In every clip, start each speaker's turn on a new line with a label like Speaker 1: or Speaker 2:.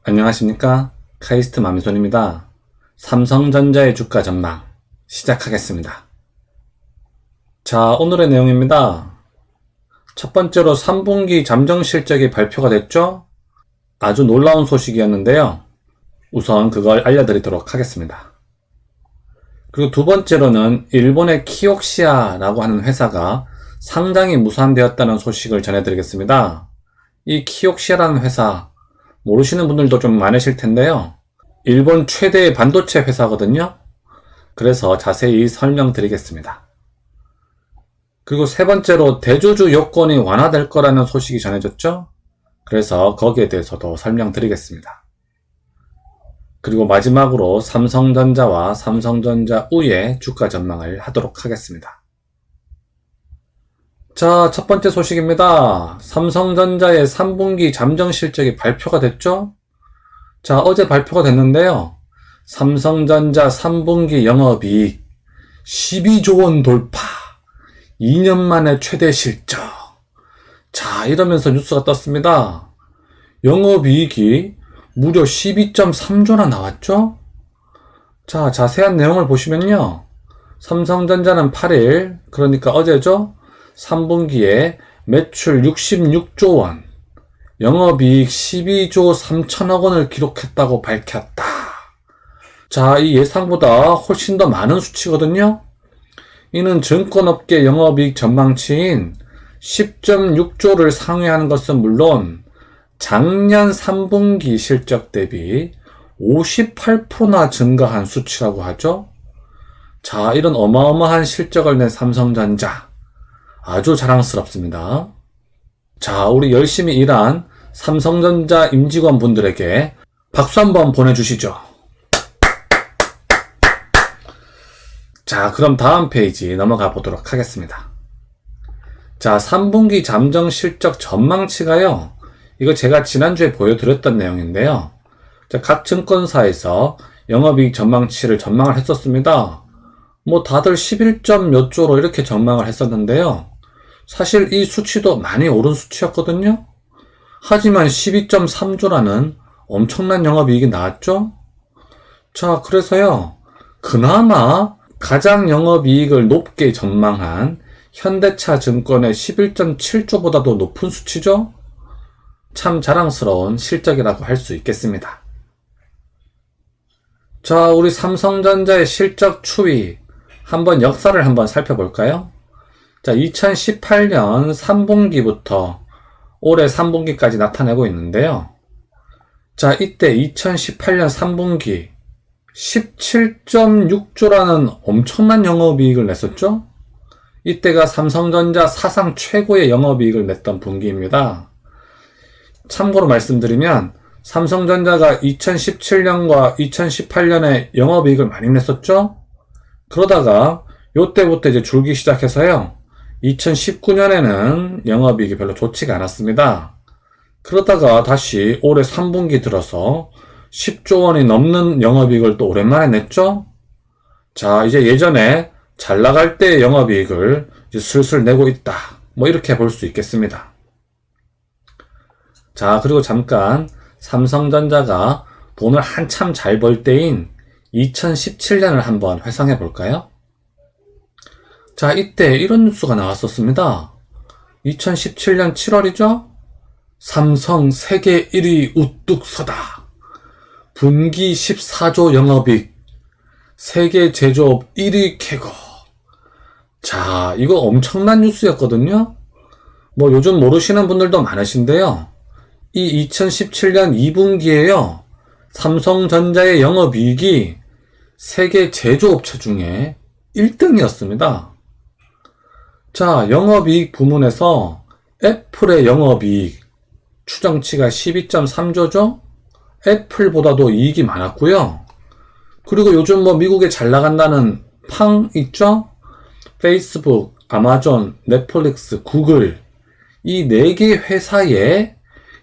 Speaker 1: 안녕하십니까? 카이스트 마미손입니다. 삼성전자의 주가 전망 시작하겠습니다. 자, 오늘의 내용입니다. 첫 번째로 3분기 잠정 실적이 발표가 됐죠? 아주 놀라운 소식이었는데요. 우선 그걸 알려드리도록 하겠습니다. 그리고 두 번째로는 일본의 키옥시아라고 하는 회사가 상장이 무산되었다는 소식을 전해드리겠습니다. 이 키옥시아라는 회사 모르시는 분들도 좀 많으실 텐데요. 일본 최대의 반도체 회사거든요. 그래서 자세히 설명드리겠습니다. 그리고 세 번째로 대주주 요건이 완화될 거라는 소식이 전해졌죠. 그래서 거기에 대해서도 설명드리겠습니다. 그리고 마지막으로 삼성전자와 삼성전자 우의 주가 전망을 하도록 하겠습니다. 자, 첫 번째 소식입니다. 삼성전자의 3분기 잠정 실적이 발표가 됐죠? 자, 어제 발표가 됐는데요. 삼성전자 3분기 영업이익 12조 원 돌파, 2년 만에 최대 실적. 자, 이러면서 뉴스가 떴습니다. 영업이익이 무려 12.3조나 나왔죠? 자, 자세한 내용을 보시면요. 삼성전자는 8일, 그러니까 어제죠? 3분기에 매출 66조 원, 영업이익 12조 3천억 원을 기록했다고 밝혔다. 자, 이 예상보다 훨씬 더 많은 수치거든요. 이는 증권업계 영업이익 전망치인 10.6조를 상회하는 것은 물론 작년 3분기 실적 대비 58%나 증가한 수치라고 하죠. 자, 이런 어마어마한 실적을 낸 삼성전자 아주 자랑스럽습니다. 자, 우리 열심히 일한 삼성전자 임직원분들에게 박수 한번 보내주시죠. 자, 그럼 다음 페이지 넘어가 보도록 하겠습니다. 자, 3분기 잠정 실적 전망치가요. 이거 제가 지난주에 보여드렸던 내용인데요. 자, 각 증권사에서 영업이익 전망치를 전망을 했었습니다. 뭐 다들 11점 몇 조로 이렇게 전망을 했었는데요. 사실 이 수치도 많이 오른 수치였거든요. 하지만 12.3조라는 엄청난 영업이익이 나왔죠. 자, 그래서요. 그나마 가장 영업이익을 높게 전망한 현대차 증권의 11.7조보다도 높은 수치죠. 참 자랑스러운 실적이라고 할 수 있겠습니다. 자, 우리 삼성전자의 실적 추이 한번 역사를 한번 살펴볼까요? 자, 2018년 3분기부터 올해 3분기까지 나타내고 있는데요. 자, 이때 2018년 3분기 17.6조라는 엄청난 영업이익을 냈었죠? 이때가 삼성전자 사상 최고의 영업이익을 냈던 분기입니다. 참고로 말씀드리면 삼성전자가 2017년과 2018년에 영업이익을 많이 냈었죠? 그러다가 요때부터 이제 줄기 시작해서요. 2019년에는 영업이익이 별로 좋지가 않았습니다. 그러다가 다시 올해 3분기 들어서 10조 원이 넘는 영업이익을 또 오랜만에 냈죠? 자, 이제 예전에 잘 나갈 때의 영업이익을 이제 슬슬 내고 있다. 뭐 이렇게 볼 수 있겠습니다. 자, 그리고 잠깐 삼성전자가 돈을 한참 잘 벌 때인 2017년을 한번 회상해 볼까요? 자, 이때 이런 뉴스가 나왔었습니다. 2017년 7월이죠? 삼성 세계 1위 우뚝 서다. 분기 14조 영업이익. 세계 제조업 1위 캐거. 자, 이거 엄청난 뉴스였거든요. 뭐 요즘 모르시는 분들도 많으신데요. 이 2017년 2분기에요. 삼성전자의 영업이익이 세계 제조업체 중에 1등이었습니다. 자, 영업이익 부문에서 애플의 영업이익 추정치가 12.3조죠? 애플보다도 이익이 많았고요. 그리고 요즘 뭐 미국에 잘 나간다는 팡 있죠? 페이스북, 아마존, 넷플릭스, 구글 이 4개 회사의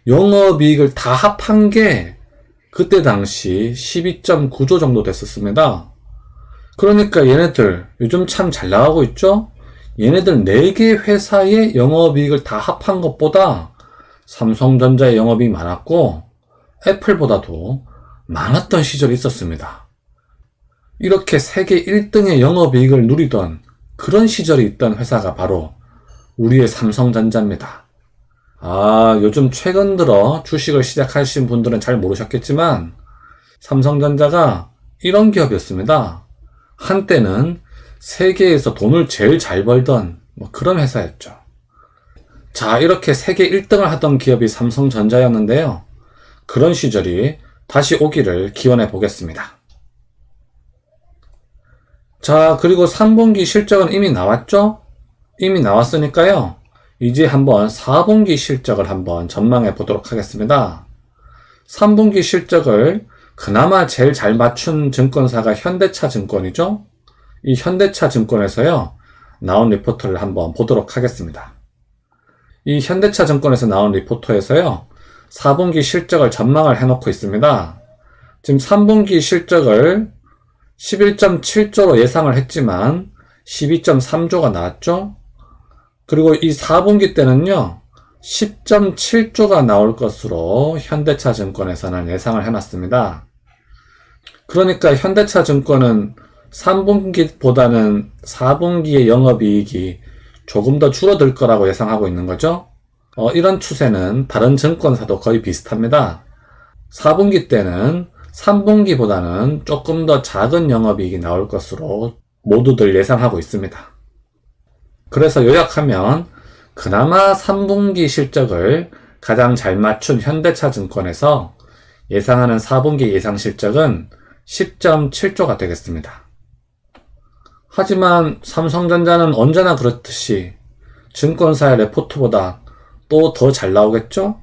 Speaker 1: 영업이익을 다 합한 게 그때 당시 12.9조 정도 됐었습니다. 그러니까 얘네들 요즘 참 잘 나가고 있죠? 얘네들 4개 회사의 영업이익을 다 합한 것보다 삼성전자의 영업이익이 많았고 애플보다도 많았던 시절이 있었습니다. 이렇게 세계 1등의 영업이익을 누리던 그런 시절이 있던 회사가 바로 우리의 삼성전자입니다. 요즘 최근 들어 주식을 시작하신 분들은 잘 모르셨겠지만 삼성전자가 이런 기업이었습니다. 한때는 세계에서 돈을 제일 잘 벌던 그런 회사였죠. 자, 이렇게 세계 1등을 하던 기업이 삼성전자였는데요. 그런 시절이 다시 오기를 기원해 보겠습니다. 자, 그리고 3분기 실적은 이미 나왔죠? 이미 나왔으니까요. 이제 한번 4분기 실적을 한번 전망해 보도록 하겠습니다. 3분기 실적을 그나마 제일 잘 맞춘 증권사가 현대차 증권이죠? 이 현대차 증권에서요, 나온 리포트를 한번 보도록 하겠습니다. 이 현대차 증권에서 나온 리포트에서요, 4분기 실적을 전망을 해놓고 있습니다. 지금 3분기 실적을 11.7조로 예상을 했지만 12.3조가 나왔죠? 그리고 이 4분기 때는요, 10.7조가 나올 것으로 현대차 증권에서는 예상을 해놨습니다. 그러니까 현대차 증권은 3분기보다는 4분기의 영업이익이 조금 더 줄어들 거라고 예상하고 있는 거죠. 이런 추세는 다른 증권사도 거의 비슷합니다. 4분기 때는 3분기보다는 조금 더 작은 영업이익이 나올 것으로 모두들 예상하고 있습니다. 그래서 요약하면 그나마 3분기 실적을 가장 잘 맞춘 현대차 증권에서 예상하는 4분기 예상 실적은 10.7조가 되겠습니다. 하지만 삼성전자는 언제나 그렇듯이 증권사의 레포트보다 또 더 잘 나오겠죠?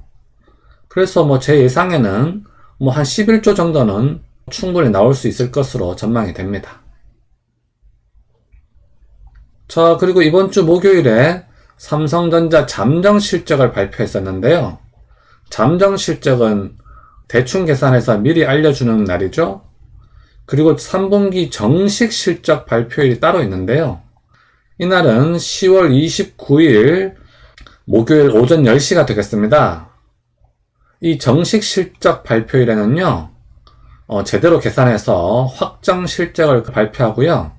Speaker 1: 그래서 제 예상에는 한 11조 정도는 충분히 나올 수 있을 것으로 전망이 됩니다. 자, 그리고 이번 주 목요일에 삼성전자 잠정 실적을 발표했었는데요. 잠정 실적은 대충 계산해서 미리 알려주는 날이죠. 그리고 3분기 정식 실적 발표일이 따로 있는데요. 이날은 10월 29일 목요일 오전 10시가 되겠습니다. 이 정식 실적 발표일에는요, 제대로 계산해서 확정 실적을 발표하고요.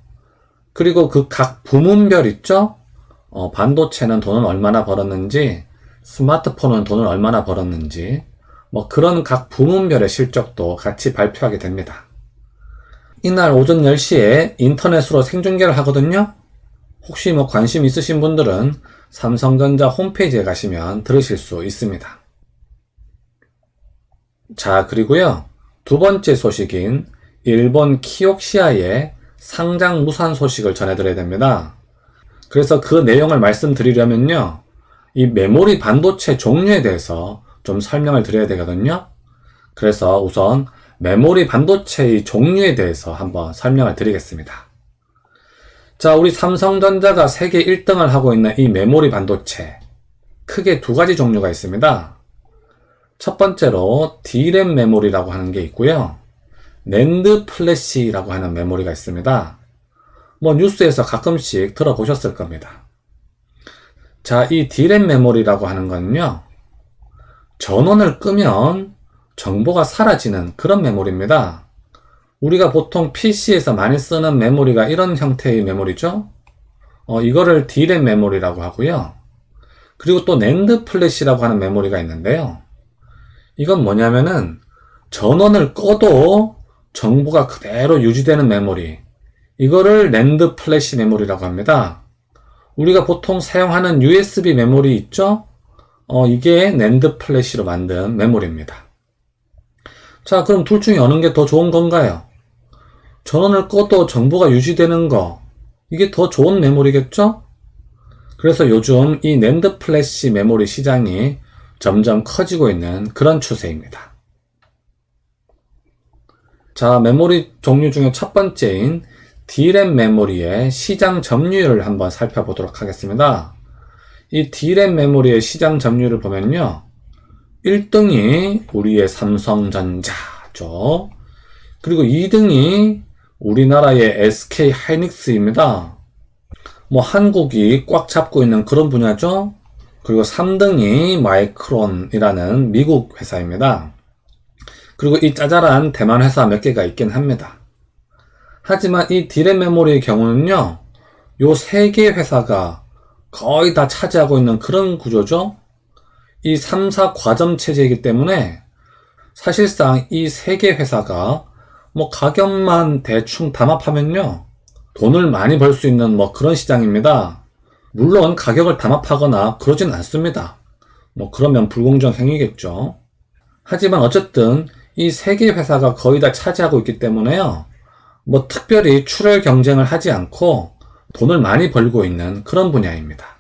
Speaker 1: 그리고 그 각 부문별 있죠? 반도체는 돈을 얼마나 벌었는지, 스마트폰은 돈을 얼마나 벌었는지, 그런 각 부문별의 실적도 같이 발표하게 됩니다. 이날 오전 10시에 인터넷으로 생중계를 하거든요. 혹시 관심 있으신 분들은 삼성전자 홈페이지에 가시면 들으실 수 있습니다. 자, 그리고요, 두 번째 소식인 일본 키옥시아의 상장 무산 소식을 전해드려야 됩니다. 그래서 그 내용을 말씀드리려면요, 이 메모리 반도체 종류에 대해서 좀 설명을 드려야 되거든요. 그래서 우선 메모리 반도체의 종류에 대해서 한번 설명을 드리겠습니다. 자, 우리 삼성전자가 세계 1등을 하고 있는 이 메모리 반도체, 크게 두 가지 종류가 있습니다. 첫 번째로 D램 메모리라고 하는 게 있고요. 낸드 플래시라고 하는 메모리가 있습니다. 뉴스에서 가끔씩 들어보셨을 겁니다. 자, 이 D램 메모리라고 하는 건요, 전원을 끄면 정보가 사라지는 그런 메모리입니다. 우리가 보통 PC에서 많이 쓰는 메모리가 이런 형태의 메모리죠. 이거를 D램 메모리라고 하고요. 그리고 또 낸드 플래시라고 하는 메모리가 있는데요. 이건 뭐냐면은 전원을 꺼도 정보가 그대로 유지되는 메모리, 이거를 낸드 플래시 메모리라고 합니다. 우리가 보통 사용하는 USB 메모리 있죠? 이게 낸드 플래시로 만든 메모리입니다. 자, 그럼 둘 중에 어느 게 더 좋은 건가요? 전원을 꺼도 정보가 유지되는 거, 이게 더 좋은 메모리겠죠? 그래서 요즘 이 낸드 플래시 메모리 시장이 점점 커지고 있는 그런 추세입니다. 자, 메모리 종류 중에 첫 번째인 D램 메모리의 시장 점유율을 한번 살펴보도록 하겠습니다. 이 D램 메모리의 시장 점유율을 보면요, 1등이 우리의 삼성전자죠. 그리고 2등이 우리나라의 SK 하이닉스입니다. 한국이 꽉 잡고 있는 그런 분야죠. 그리고 3등이 마이크론이라는 미국 회사입니다. 그리고 이 짜잘한 대만 회사 몇 개가 있긴 합니다. 하지만 이 디램 메모리의 경우는요, 요 세 개 회사가 거의 다 차지하고 있는 그런 구조죠. 이 3사 과점 체제이기 때문에 사실상 이 세 개 회사가 뭐 가격만 대충 담합하면요, 돈을 많이 벌 수 있는 뭐 그런 시장입니다. 물론 가격을 담합하거나 그러진 않습니다. 뭐 그러면 불공정 행위겠죠. 하지만 어쨌든 이 세 개 회사가 거의 다 차지하고 있기 때문에요, 뭐 특별히 출혈 경쟁을 하지 않고 돈을 많이 벌고 있는 그런 분야입니다.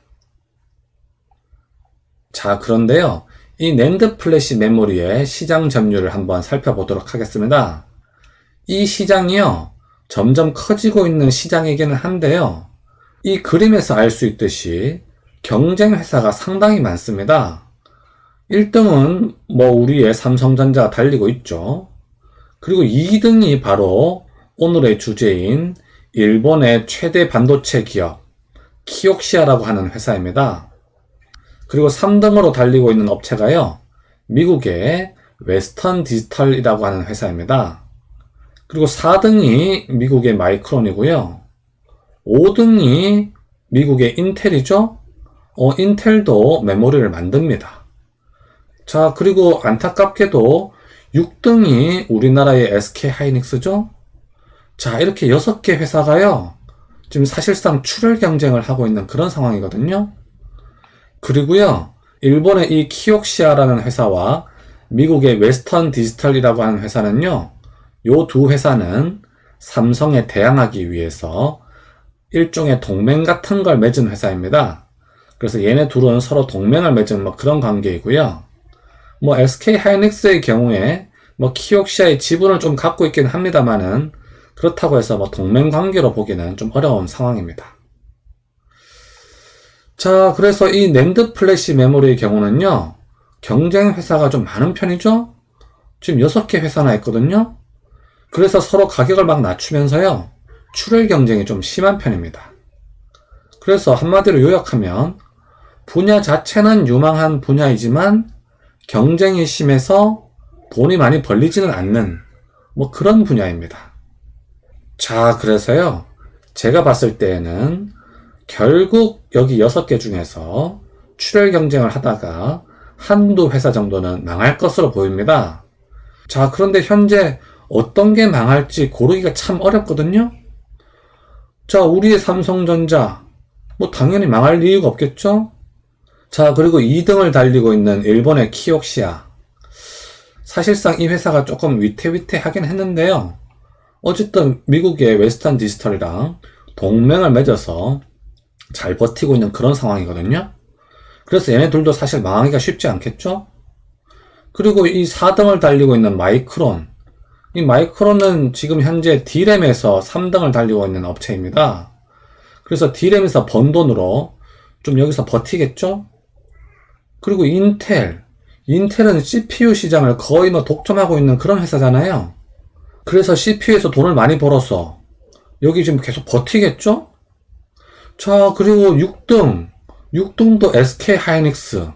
Speaker 1: 자, 그런데요, 이 낸드 플래시 메모리의 시장 점유율을 한번 살펴보도록 하겠습니다. 이 시장이요, 점점 커지고 있는 시장이기는 한데요, 이 그림에서 알 수 있듯이 경쟁 회사가 상당히 많습니다. 1등은 뭐 우리의 삼성전자가 달리고 있죠. 그리고 2등이 바로 오늘의 주제인 일본의 최대 반도체 기업 키옥시아라고 하는 회사입니다. 그리고 3등으로 달리고 있는 업체가요, 미국의 웨스턴 디지털이라고 하는 회사입니다. 그리고 4등이 미국의 마이크론이고요. 5등이 미국의 인텔이죠. 인텔도 메모리를 만듭니다. 자, 그리고 안타깝게도 6등이 우리나라의 SK 하이닉스죠. 자, 이렇게 6개 회사가요, 지금 사실상 출혈 경쟁을 하고 있는 그런 상황이거든요. 그리고요, 일본의 이 키옥시아라는 회사와 미국의 웨스턴 디지털이라고 하는 회사는요, 요 두 회사는 삼성에 대항하기 위해서 일종의 동맹 같은 걸 맺은 회사입니다. 그래서 얘네 둘은 서로 동맹을 맺은 뭐 그런 관계이고요. 뭐 SK 하이닉스의 경우에 뭐 키옥시아의 지분을 좀 갖고 있긴 합니다만은, 그렇다고 해서 뭐 동맹 관계로 보기는 좀 어려운 상황입니다. 자, 그래서 이 낸드 플래시 메모리의 경우는요, 경쟁 회사가 좀 많은 편이죠? 지금 6개 회사나 있거든요? 그래서 서로 가격을 막 낮추면서요, 출혈 경쟁이 좀 심한 편입니다. 그래서 한마디로 요약하면, 분야 자체는 유망한 분야이지만 경쟁이 심해서 돈이 많이 벌리지는 않는 뭐 그런 분야입니다. 자, 그래서요, 제가 봤을 때에는 결국 여기 6개 중에서 출혈 경쟁을 하다가 한두 회사 정도는 망할 것으로 보입니다. 자, 그런데 현재 어떤 게 망할지 고르기가 참 어렵거든요. 자, 우리의 삼성전자 뭐 당연히 망할 이유가 없겠죠. 자, 그리고 2등을 달리고 있는 일본의 키옥시아, 사실상 이 회사가 조금 위태위태하긴 했는데요, 어쨌든 미국의 웨스턴 디지털이랑 동맹을 맺어서 잘 버티고 있는 그런 상황이거든요. 그래서 얘네들도 사실 망하기가 쉽지 않겠죠. 그리고 이 4등을 달리고 있는 마이크론, 이 마이크론은 지금 현재 D램에서 3등을 달리고 있는 업체입니다. 그래서 D램에서 번 돈으로 좀 여기서 버티겠죠. 그리고 인텔은 CPU 시장을 거의 뭐 독점하고 있는 그런 회사잖아요. 그래서 CPU에서 돈을 많이 벌어서 여기 지금 계속 버티겠죠? 자, 그리고 6등도 SK 하이닉스.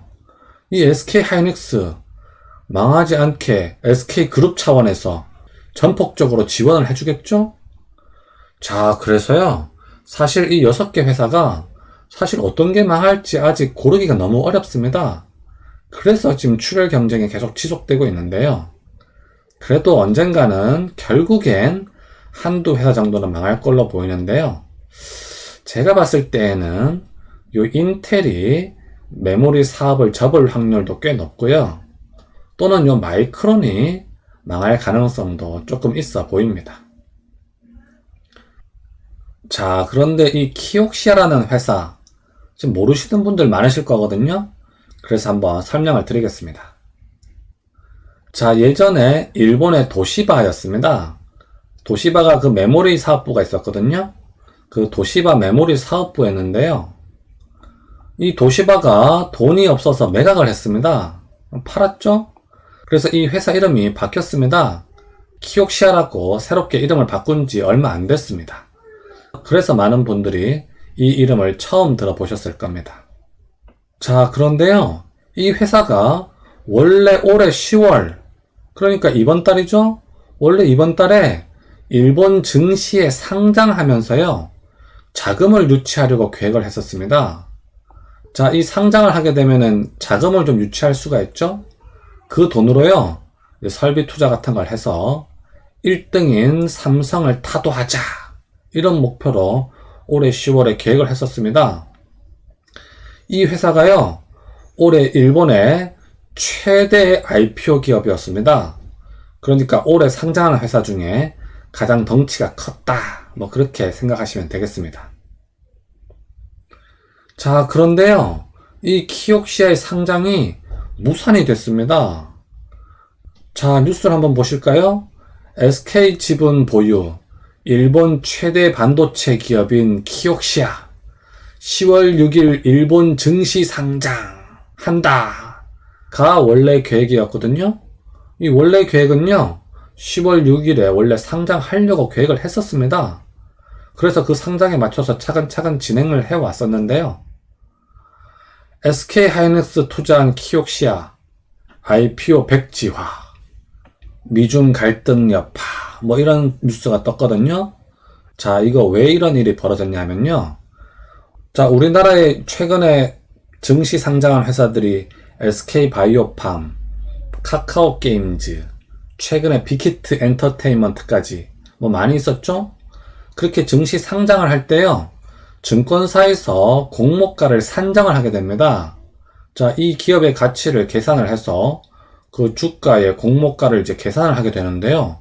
Speaker 1: 이 SK 하이닉스 망하지 않게 SK 그룹 차원에서 전폭적으로 지원을 해주겠죠? 자, 그래서요, 사실 이 6개 회사가 사실 어떤 게 망할지 아직 고르기가 너무 어렵습니다. 그래서 지금 출혈 경쟁이 계속 지속되고 있는데요. 그래도 언젠가는 결국엔 한두 회사 정도는 망할 걸로 보이는데요. 제가 봤을 때에는 요 인텔이 메모리 사업을 접을 확률도 꽤 높고요. 또는 요 마이크론이 망할 가능성도 조금 있어 보입니다. 자, 그런데 이 키옥시아라는 회사 지금 모르시는 분들 많으실 거거든요. 그래서 한번 설명을 드리겠습니다. 자, 예전에 일본의 도시바였습니다. 도시바가 그 메모리 사업부가 있었거든요. 그 도시바 메모리 사업부였는데요. 이 도시바가 돈이 없어서 매각을 했습니다. 팔았죠? 그래서 이 회사 이름이 바뀌었습니다. 키옥시아라고 새롭게 이름을 바꾼 지 얼마 안 됐습니다. 그래서 많은 분들이 이 이름을 처음 들어보셨을 겁니다. 자, 그런데요, 이 회사가 원래 올해 10월 그러니까 이번 달이죠? 원래 이번 달에 일본 증시에 상장하면서요, 자금을 유치하려고 계획을 했었습니다. 자, 이 상장을 하게 되면은 자금을 좀 유치할 수가 있죠? 그 돈으로요, 설비 투자 같은 걸 해서 1등인 삼성을 타도하자. 이런 목표로 올해 10월에 계획을 했었습니다. 이 회사가요, 올해 일본의 최대 IPO 기업이었습니다. 그러니까 올해 상장하는 회사 중에 가장 덩치가 컸다. 뭐 그렇게 생각하시면 되겠습니다. 자, 그런데요, 이 키옥시아의 상장이 무산이 됐습니다. 자, 뉴스를 한번 보실까요? SK지분 보유, 일본 최대 반도체 기업인 키옥시아, 10월 6일 일본 증시 상장한다. 가 원래 계획이었거든요. 이 원래 계획은요, 10월 6일에 원래 상장하려고 계획을 했었습니다. 그래서 그 상장에 맞춰서 차근차근 진행을 해왔었는데요. SK하이닉스 투자한 키옥시아, IPO 백지화, 미중 갈등 여파, 뭐 이런 뉴스가 떴거든요. 자, 이거 왜 이런 일이 벌어졌냐면요. 자, 우리나라에 최근에 증시 상장한 회사들이 SK바이오팜, 카카오게임즈, 최근에 빅히트 엔터테인먼트까지 뭐 많이 있었죠? 그렇게 증시 상장을 할 때요, 증권사에서 공모가를 산정을 하게 됩니다. 자, 이 기업의 가치를 계산을 해서 그 주가의 공모가를 이제 계산을 하게 되는데요.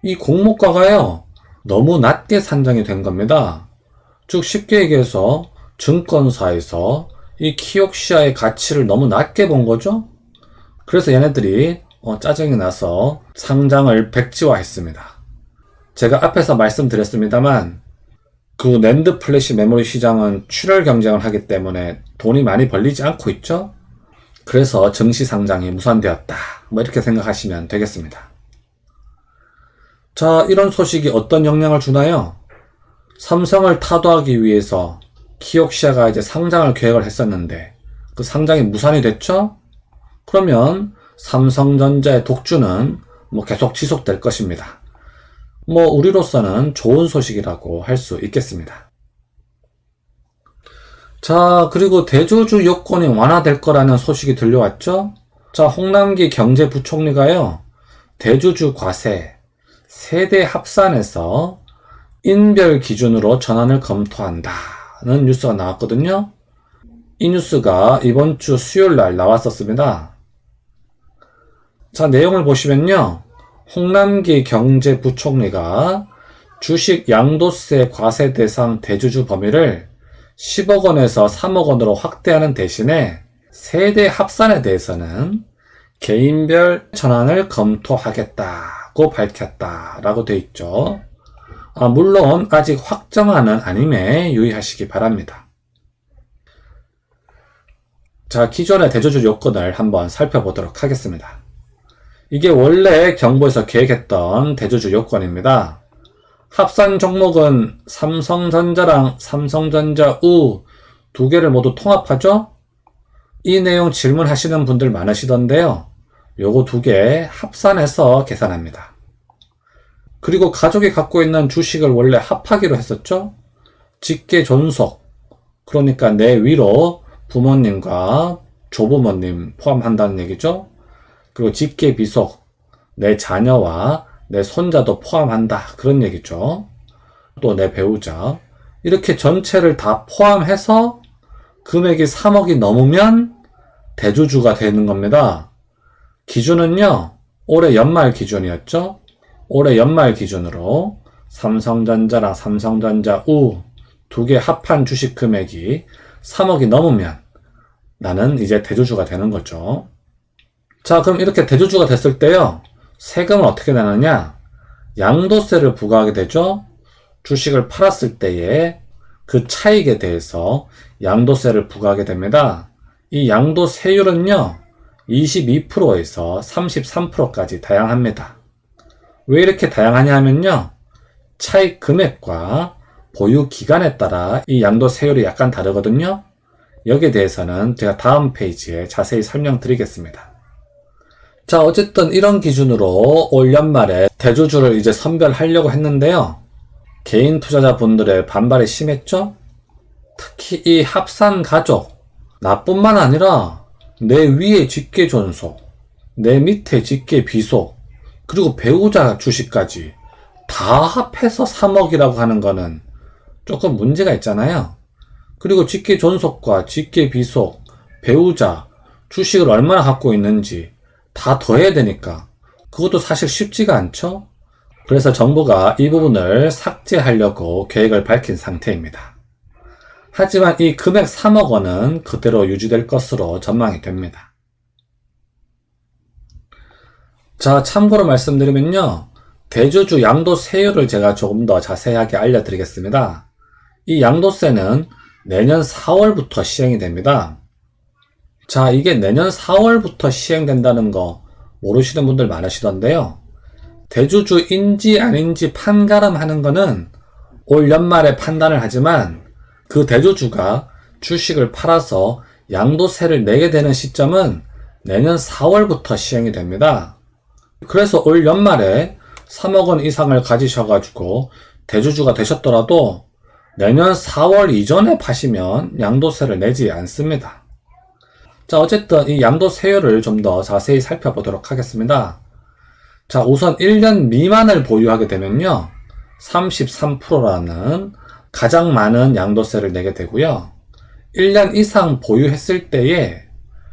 Speaker 1: 이 공모가가요, 너무 낮게 산정이 된 겁니다. 즉, 쉽게 얘기해서 증권사에서 이 키옥시아의 가치를 너무 낮게 본 거죠? 그래서 얘네들이 짜증이 나서 상장을 백지화했습니다. 제가 앞에서 말씀드렸습니다만, 그 낸드 플래시 메모리 시장은 출혈 경쟁을 하기 때문에 돈이 많이 벌리지 않고 있죠? 그래서 증시 상장이 무산되었다. 뭐 이렇게 생각하시면 되겠습니다. 자, 이런 소식이 어떤 영향을 주나요? 삼성을 타도하기 위해서 키옥시아가 이제 상장을 계획을 했었는데 그 상장이 무산이 됐죠? 그러면 삼성전자의 독주는 뭐 계속 지속될 것입니다. 뭐 우리로서는 좋은 소식이라고 할 수 있겠습니다. 자, 그리고 대주주 요건이 완화될 거라는 소식이 들려왔죠? 자, 홍남기 경제부총리가요, 대주주 과세, 세대 합산해서 인별 기준으로 전환을 검토한다는 뉴스가 나왔거든요. 이 뉴스가 이번 주 수요일 날 나왔었습니다. 자, 내용을 보시면요, 홍남기 경제부총리가 주식 양도세 과세 대상 대주주 범위를 10억 원에서 3억 원으로 확대하는 대신에 세대 합산에 대해서는 개인별 전환을 검토하겠다고 밝혔다라고 돼 있죠. 물론 아직 확정안은 아님에 유의하시기 바랍니다. 자, 기존의 대주주 요건을 한번 살펴보도록 하겠습니다. 이게 원래 정부에서 계획했던 대주주 요건입니다. 합산 종목은 삼성전자랑 삼성전자 우 두 개를 모두 통합하죠? 이 내용 질문하시는 분들 많으시던데요. 요거 두 개 합산해서 계산합니다. 그리고 가족이 갖고 있는 주식을 원래 합하기로 했었죠? 직계 존속, 그러니까 내 위로 부모님과 조부모님 포함한다는 얘기죠? 그리고 직계 비속, 내 자녀와 내 손자도 포함한다. 그런 얘기죠. 또 내 배우자. 이렇게 전체를 다 포함해서 금액이 3억이 넘으면 대주주가 되는 겁니다. 기준은요, 올해 연말 기준이었죠. 올해 연말 기준으로 삼성전자랑 삼성전자 우 두 개 합한 주식 금액이 3억이 넘으면 나는 이제 대주주가 되는 거죠. 자, 그럼 이렇게 대주주가 됐을 때요, 세금은 어떻게 내느냐? 양도세를 부과하게 되죠. 주식을 팔았을 때에 그 차익에 대해서 양도세를 부과하게 됩니다. 이 양도세율은요, 22%에서 33%까지 다양합니다. 왜 이렇게 다양하냐 하면요, 차익 금액과 보유 기간에 따라 이 양도세율이 약간 다르거든요. 여기에 대해서는 제가 다음 페이지에 자세히 설명드리겠습니다. 자, 어쨌든 이런 기준으로 올 연말에 대주주를 이제 선별하려고 했는데요. 개인 투자자분들의 반발이 심했죠? 특히 이 합산 가족, 나뿐만 아니라 내 위에 직계 존속, 내 밑에 직계 비속, 그리고 배우자 주식까지 다 합해서 3억이라고 하는 거는 조금 문제가 있잖아요. 그리고 직계 존속과 직계 비속, 배우자, 주식을 얼마나 갖고 있는지 다 더해야 되니까 그것도 사실 쉽지가 않죠? 그래서 정부가 이 부분을 삭제하려고 계획을 밝힌 상태입니다. 하지만 이 금액 3억 원은 그대로 유지될 것으로 전망이 됩니다. 자, 참고로 말씀드리면요. 대주주 양도세율을 제가 조금 더 자세하게 알려드리겠습니다. 이 양도세는 내년 4월부터 시행이 됩니다. 자, 이게 내년 4월부터 시행된다는 거 모르시는 분들 많으시던데요. 대주주인지 아닌지 판가름하는 거는 올 연말에 판단을 하지만 그 대주주가 주식을 팔아서 양도세를 내게 되는 시점은 내년 4월부터 시행이 됩니다. 그래서 올 연말에 3억 원 이상을 가지셔가지고 대주주가 되셨더라도 내년 4월 이전에 파시면 양도세를 내지 않습니다. 자, 어쨌든 이 양도세율을 좀 더 자세히 살펴보도록 하겠습니다. 자, 우선 1년 미만을 보유하게 되면요. 33%라는 가장 많은 양도세를 내게 되고요. 1년 이상 보유했을 때에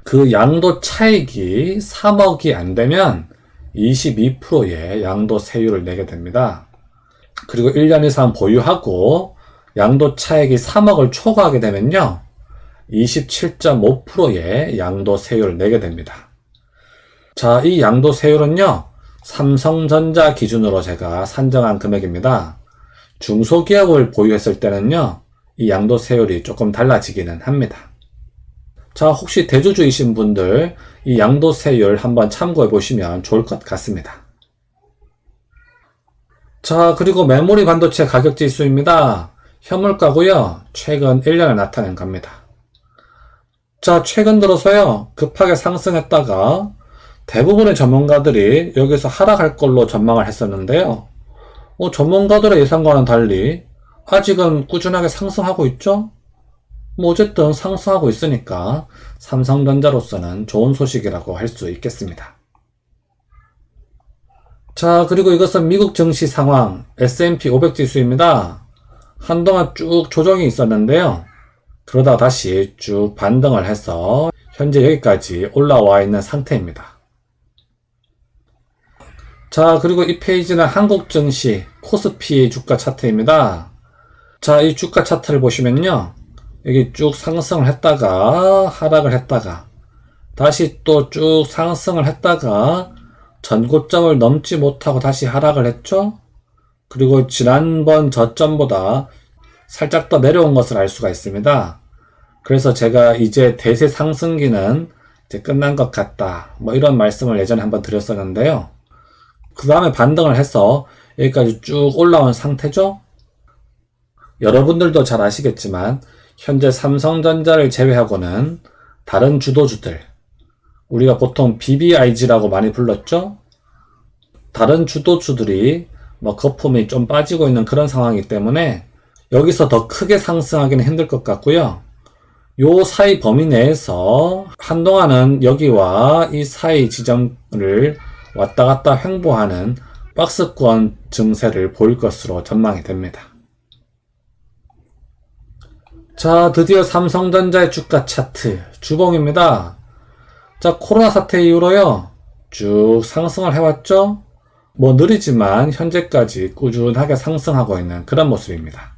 Speaker 1: 그 양도 차익이 3억이 안 되면 22%의 양도세율을 내게 됩니다. 그리고 1년 이상 보유하고 양도 차익이 3억을 초과하게 되면요. 27.5%의 양도세율을 내게 됩니다. 자, 이 양도세율은요. 삼성전자 기준으로 제가 산정한 금액입니다. 중소기업을 보유했을 때는요. 이 양도세율이 조금 달라지기는 합니다. 자, 혹시 대주주이신 분들 이 양도세율 한번 참고해 보시면 좋을 것 같습니다. 자, 그리고 메모리 반도체 가격 지수입니다. 현물가고요. 최근 1년을 나타낸 겁니다. 자, 최근 들어서요. 급하게 상승했다가 대부분의 전문가들이 여기서 하락할 걸로 전망을 했었는데요. 전문가들의 예상과는 달리 아직은 꾸준하게 상승하고 있죠? 어쨌든 상승하고 있으니까 삼성전자로서는 좋은 소식이라고 할 수 있겠습니다. 자, 그리고 이것은 미국 증시 상황 S&P 500 지수입니다. 한동안 쭉 조정이 있었는데요. 그러다 다시 쭉 반등을 해서 현재 여기까지 올라와 있는 상태입니다. 자, 그리고 이 페이지는 한국 증시 코스피 주가 차트입니다. 자, 이 주가 차트를 보시면요. 여기 쭉 상승을 했다가 하락을 했다가 다시 또 쭉 상승을 했다가 전고점을 넘지 못하고 다시 하락을 했죠. 그리고 지난번 저점보다 살짝 더 내려온 것을 알 수가 있습니다. 그래서 제가 이제 대세 상승기는 이제 끝난 것 같다. 이런 말씀을 예전에 한번 드렸었는데요. 그 다음에 반등을 해서 여기까지 쭉 올라온 상태죠. 여러분들도 잘 아시겠지만 현재 삼성전자를 제외하고는 다른 주도주들, 우리가 보통 BBIG라고 많이 불렀죠. 다른 주도주들이 거품이 좀 빠지고 있는 그런 상황이기 때문에 여기서 더 크게 상승하기는 힘들 것 같고요. 요 사이 범위 내에서 한동안은 여기와 이 사이 지점을 왔다 갔다 횡보하는 박스권 증세를 보일 것으로 전망이 됩니다. 자, 드디어 삼성전자의 주가 차트 주봉입니다. 자, 코로나 사태 이후로요 쭉 상승을 해왔죠. 느리지만 현재까지 꾸준하게 상승하고 있는 그런 모습입니다.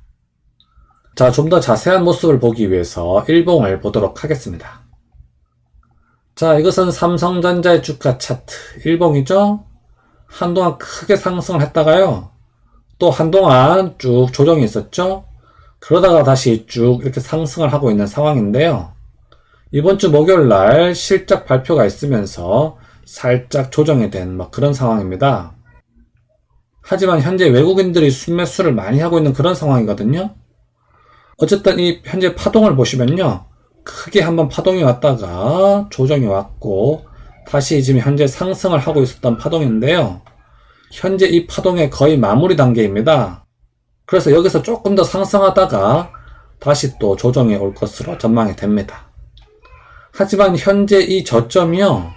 Speaker 1: 자, 좀 더 자세한 모습을 보기 위해서 일봉을 보도록 하겠습니다. 자, 이것은 삼성전자의 주가 차트 일봉이죠. 한동안 크게 상승을 했다가요 또 한동안 쭉 조정이 있었죠. 그러다가 다시 쭉 이렇게 상승을 하고 있는 상황인데요. 이번 주 목요일날 실적 발표가 있으면서 살짝 조정이 된 그런 상황입니다. 하지만 현재 외국인들이 순매수를 많이 하고 있는 그런 상황이거든요. 어쨌든 이 현재 파동을 보시면요. 크게 한번 파동이 왔다가 조정이 왔고 다시 지금 현재 상승을 하고 있었던 파동인데요. 현재 이 파동의 거의 마무리 단계입니다. 그래서 여기서 조금 더 상승하다가 다시 또 조정이 올 것으로 전망이 됩니다. 하지만 현재 이 저점이요,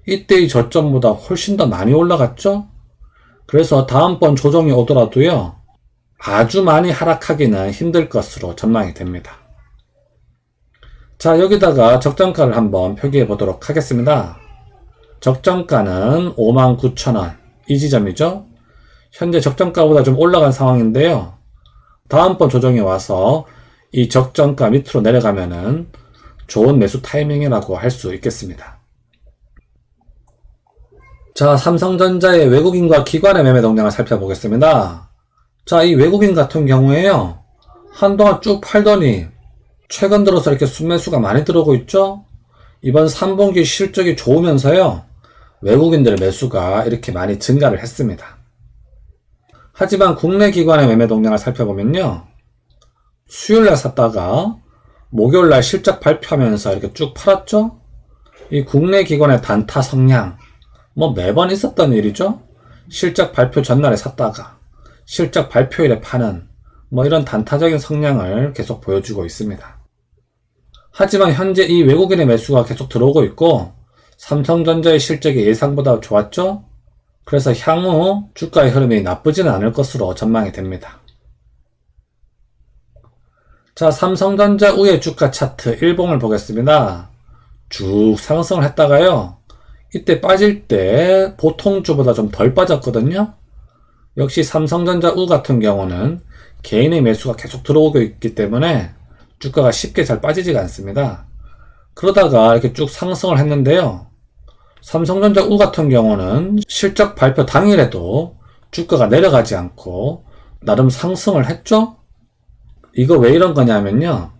Speaker 1: 이때의 저점보다 훨씬 더 많이 올라갔죠? 그래서 다음번 조정이 오더라도요, 아주 많이 하락하기는 힘들 것으로 전망이 됩니다. 자, 여기다가 적정가를 한번 표기해 보도록 하겠습니다. 적정가는 59,000원, 이 지점이죠? 현재 적정가보다 좀 올라간 상황인데요. 다음번 조정이 와서 이 적정가 밑으로 내려가면은 좋은 매수 타이밍이라고 할 수 있겠습니다. 자, 삼성전자의 외국인과 기관의 매매 동향을 살펴보겠습니다. 자, 이 외국인 같은 경우에요, 한동안 쭉 팔더니 최근 들어서 이렇게 순매수가 많이 들어오고 있죠? 이번 3분기 실적이 좋으면서요, 외국인들의 매수가 이렇게 많이 증가를 했습니다. 하지만 국내 기관의 매매 동향을 살펴보면요, 수요일날 샀다가 목요일날 실적 발표하면서 이렇게 쭉 팔았죠? 이 국내 기관의 단타 성향, 매번 있었던 일이죠? 실적 발표 전날에 샀다가 실적 발표일에 파는 이런 단타적인 성향을 계속 보여주고 있습니다. 하지만 현재 이 외국인의 매수가 계속 들어오고 있고, 삼성전자의 실적이 예상보다 좋았죠? 그래서 향후 주가의 흐름이 나쁘지는 않을 것으로 전망이 됩니다. 자, 삼성전자 우의 주가 차트 일봉을 보겠습니다. 쭉 상승을 했다가요, 이때 빠질 때 보통주보다 좀 덜 빠졌거든요. 역시 삼성전자 우 같은 경우는 개인의 매수가 계속 들어오고 있기 때문에 주가가 쉽게 잘 빠지지가 않습니다. 그러다가 이렇게 쭉 상승을 했는데요, 삼성전자 우 같은 경우는 실적 발표 당일에도 주가가 내려가지 않고 나름 상승을 했죠? 이거 왜 이런 거냐면요,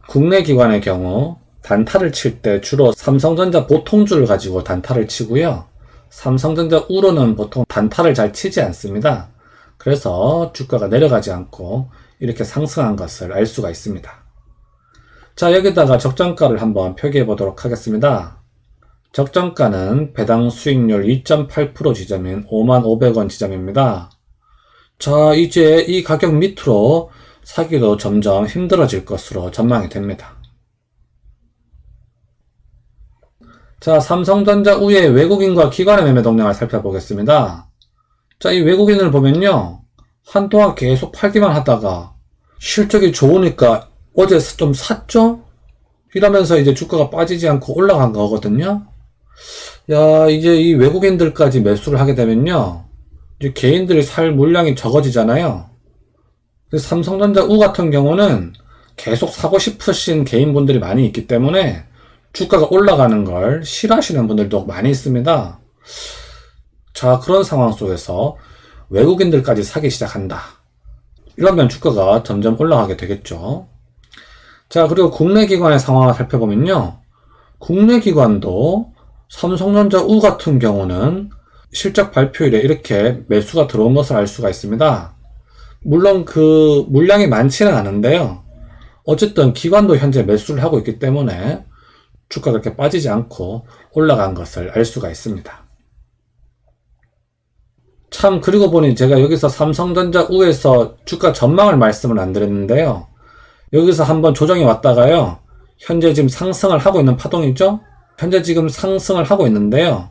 Speaker 1: 국내 기관의 경우 단타를 칠 때 주로 삼성전자 보통주를 가지고 단타를 치고요, 삼성전자 우로는 보통 단타를 잘 치지 않습니다. 그래서 주가가 내려가지 않고 이렇게 상승한 것을 알 수가 있습니다. 자, 여기다가 적정가를 한번 표기해 보도록 하겠습니다. 적정가는 배당 수익률 2.8% 지점인 51,500원 지점입니다. 자, 이제 이 가격 밑으로 사기도 점점 힘들어질 것으로 전망이 됩니다. 자, 삼성전자 우의 외국인과 기관의 매매 동향을 살펴보겠습니다. 자, 이 외국인을 보면요, 한동안 계속 팔기만 하다가 실적이 좋으니까 어제 좀 샀죠? 이러면서 이제 주가가 빠지지 않고 올라간 거거든요. 야, 이제 이 외국인들까지 매수를 하게 되면요, 이제 개인들이 살 물량이 적어지잖아요. 삼성전자 우 같은 경우는 계속 사고 싶으신 개인분들이 많이 있기 때문에 주가가 올라가는 걸 싫어하시는 분들도 많이 있습니다. 자, 그런 상황 속에서 외국인들까지 사기 시작한다. 이러면 주가가 점점 올라가게 되겠죠. 자, 그리고 국내 기관의 상황을 살펴보면요, 국내 기관도 삼성전자 우 같은 경우는 실적 발표일에 이렇게 매수가 들어온 것을 알 수가 있습니다. 물론 그 물량이 많지는 않은데요, 어쨌든 기관도 현재 매수를 하고 있기 때문에 주가가 그렇게 빠지지 않고 올라간 것을 알 수가 있습니다. 참, 그리고 보니 제가 여기서 삼성전자 우에서 주가 전망을 말씀을 안 드렸는데요, 여기서 한번 조정이 왔다가요, 현재 지금 상승을 하고 있는 파동이죠? 현재 지금 상승을 하고 있는데요,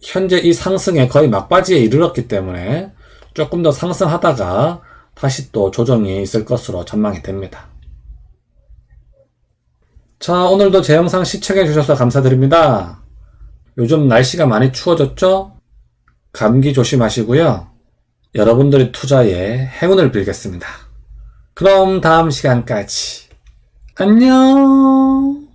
Speaker 1: 현재 이 상승의 거의 막바지에 이르렀기 때문에 조금 더 상승하다가 다시 또 조정이 있을 것으로 전망이 됩니다. 자, 오늘도 제 영상 시청해 주셔서 감사드립니다. 요즘 날씨가 많이 추워졌죠? 감기 조심하시고요. 여러분들의 투자에 행운을 빌겠습니다. 그럼 다음 시간까지 안녕.